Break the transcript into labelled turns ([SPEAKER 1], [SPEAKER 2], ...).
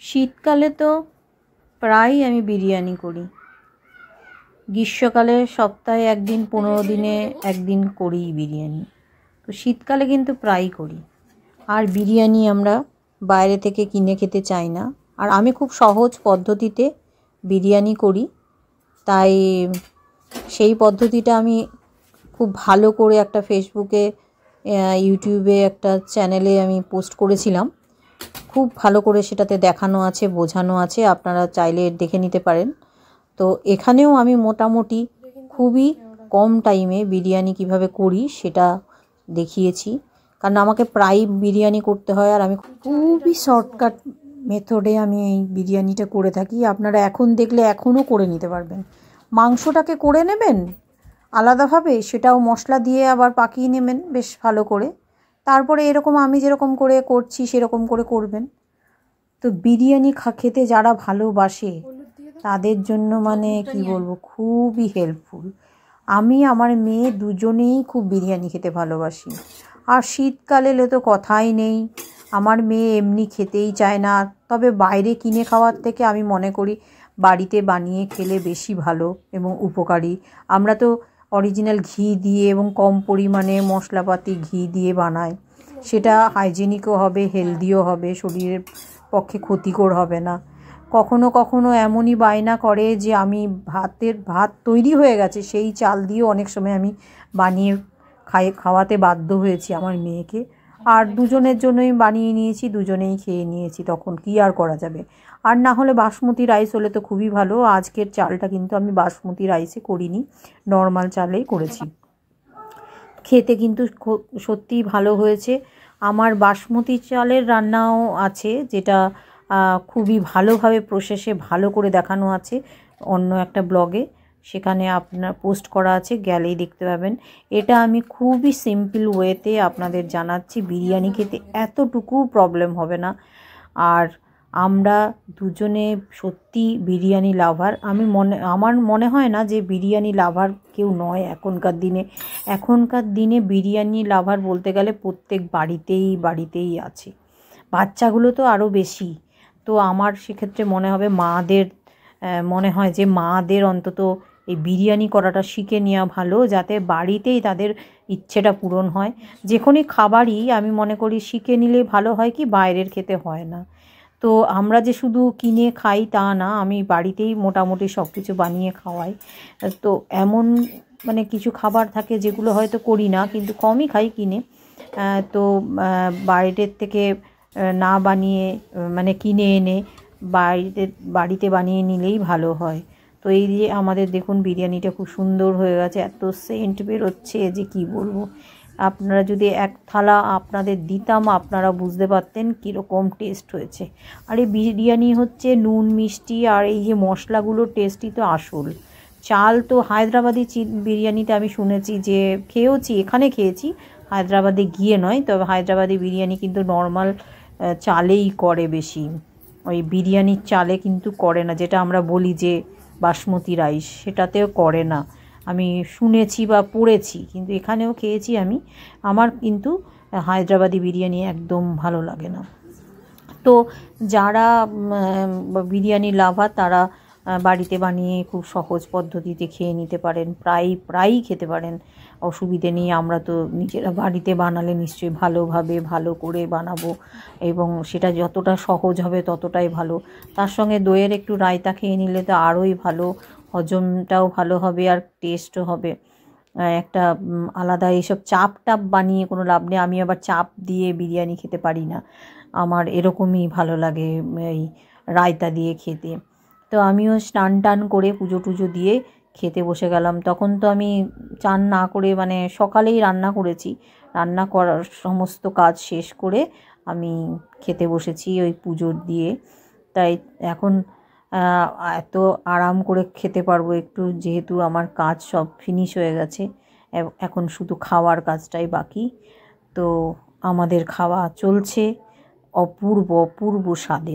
[SPEAKER 1] শীতকালে তো প্রায়ই আমি বিরিয়ানি করি। গ্রীষ্মকালে সপ্তাহে একদিন, 15 দিনে একদিন করিই বিরিয়ানি। তো শীতকালে কিন্তু প্রায়ই করি। আর বিরিয়ানি আমরা বাইরে থেকে কিনে খেতে চাই না। আর আমি খুব সহজ পদ্ধতিতে বিরিয়ানি করি, তাই সেই পদ্ধতিটা আমি খুব ভালো করে একটা ফেসবুকে, ইউটিউবে একটা চ্যানেলে আমি পোস্ট করেছিলাম। খুব ভালো করে সেটাতে দেখানো আছে, বোঝানো আছে, আপনারা চাইলে দেখে নিতে পারেন। তো এখানেও আমি মোটামুটি খুবই কম টাইমে বিরিয়ানি কিভাবে করি সেটা দেখিয়েছি, কারণ আমাকে প্রায় বিরিয়ানি করতে হয় আর আমি খুবই শর্টকাট মেথডে আমি এই বিরিয়ানিটা করে থাকি। আপনারা এখন দেখলে এখনও করে নিতে পারবেন। মাংসটাকে করে নেবেন আলাদাভাবে, সেটাও মশলা দিয়ে আবার পাকিয়ে নেবেন বেশ ভালো করে, তারপরে এরকম আমি যেরকম করে করছি সেরকম করে করবেন। তো বিরিয়ানি খেতে যারা ভালোবাসে তাদের জন্য মানে কি বলবো, খুবই হেল্পফুল। আমি আমার মেয়ে দুজনেই খুব বিরিয়ানি খেতে ভালোবাসি। আর শীতকালে এলে তো কথাই নেই, আমার মেয়ে এমনি খেতেই চায় না। তবে বাইরে কিনে খাওয়ার থেকে আমি মনে করি বাড়িতে বানিয়ে খেলে বেশি ভালো এবং উপকারী। আমরা তো অরিজিনাল ঘি দিয়ে এবং কম পরিমাণে মশলাপাতি ঘি দিয়ে বানাই, সেটা হাইজেনিকও হবে, হেলদিও হবে, শরীরের পক্ষে ক্ষতিকর হবে না। কখনো কখনো এমনই বায়না করে যে আমি ভাত তৈরি হয়ে গেছে সেই চাল দিয়েও অনেক সময় আমি বানিয়ে খাওয়াতে বাধ্য হয়েছি আমার মেয়েকে। আর দুজনের জন্যই বানিয়ে নিয়েছি, দুজনেই খেয়ে নিয়েছি, তখন কি আর করা যাবে। আর না হলে বাসমতি রাইস হলে তো খুবই ভালো। আজকের চালটা কিন্তু আমি বাসমতি রাইসে করিনি, নর্মাল চালেই করেছি। খেতে কিন্তু সত্যিই ভালো হয়েছে। আমার বাসমতি চালের রান্নাও আছে, যেটা খুবই ভালোভাবে প্রসেসে ভালো করে দেখানো আছে অন্য একটা ব্লগে, সেখানে আপনার পোস্ট করা আছে, গেলেই দেখতে পাবেন। এটা আমি খুবই সিম্পল ওয়েতে আপনাদের জানাচ্ছি। বিরিয়ানি খেতে এতটুকু প্রবলেম হবে না। আর আমরা দুজনে সত্যি বিরিয়ানি লাভার। আমার মনে হয় না যে বিরিয়ানি লাভার কেউ নয় এখনকার দিনে বিরিয়ানি লাভার বলতে গেলে প্রত্যেক বাড়িতেই আছে। বাচ্চাগুলো তো আরও বেশি। তো আমার সেক্ষেত্রে মনে হয় যে মাদের অন্তত এই বিরিয়ানি করাটা শিখে নেওয়া ভালো, যাতে বাড়িতেই তাদের ইচ্ছেটা পূরণ হয়। যে কোনো খাবারই আমি মনে করি শিখে নিলে ভালো হয়, কি বাইরের খেতে হয় না। তো আমরা যে শুধু কিনে খাই তা না, আমি বাড়িতেই মোটামুটি সব কিছু বানিয়ে খাওয়াই। তো এমন মানে কিছু খাবার থাকে যেগুলো হয়তো করি না, কিন্তু কমই খাই কিনে। তো বাইরের থেকে না বানিয়ে মানে কিনে এনে বাড়িতে বানিয়ে নিলেই ভালো হয়। তো এই যে আমাদের দেখুন বিরিয়ানিটা খুব সুন্দর হয়ে গেছে, এত সেন্ট বেরোচ্ছে যে কি বলবো। আপনারা যদি এক থালা আপনাদের দিতাম, আপনারা বুঝতে পারতেন কীরকম টেস্ট হয়েছে। আর এই বিরিয়ানি হচ্ছে নুন মিষ্টি আর এই যে মশলাগুলোর টেস্টই তো আসল। চাল তো হায়দ্রাবাদি বিরিয়ানিতে আমি শুনেছি, যে এখানে খেয়েছি, হায়দ্রাবাদে গিয়ে নয়। তবে হায়দ্রাবাদি বিরিয়ানি কিন্তু নর্মাল চালেই করে বেশি, ওই বিরিয়ানির চালে কিন্তু করে না, যেটা আমরা বলি যে বাসমতি রাইস, সেটাতেও করে না। আমি শুনেছি বা পড়েছি, কিন্তু এখানেও খেয়েছি আমি। আমার কিন্তু হায়দ্রাবাদি বিরিয়ানি একদম ভালো লাগে না। তো যারা বিরিয়ানি লাভার তারা বাড়িতে বানিয়ে খুব সহজ পদ্ধতিতে খেয়ে নিতে পারেন, প্রায়ই খেতে পারেন, অসুবিধে নেই। আমরা তো নিজেরা বাড়িতে বানালে নিশ্চয়ই ভালো করে বানাবো, এবং সেটা যতটা সহজ হবে ততটাই ভালো। তার সঙ্গে দইয়ের একটু রায়তা খেয়ে নিলে তো আরোই ভালো, হজমটাও ভালো হবে আর টেস্টও হবে। একটা আলাদা এইসব চাপ বানিয়ে কোনো লাভ নেই। আমি আবার চাপ দিয়ে বিরিয়ানি খেতে পারি না, আমার এরকমই ভালো লাগে এই রায়তা দিয়ে খেতে। তো আমিও স্নান টান করে পুজো টুজো দিয়ে খেতে বসে গেলাম। তখন তো আমি চান না করে মানে সকালেই রান্না করেছি, রান্না করার সমস্ত কাজ শেষ করে আমি খেতে বসেছি ওই পুজো দিয়ে। তাই এখন এত আরাম করে খেতে পারবো একটু, যেহেতু আমার কাজ সব ফিনিশ হয়ে গেছে। এখন শুধু খাওয়ার কাজটাই বাকি। তো আমাদের খাওয়া চলছে অপূর্ব স্বাদে।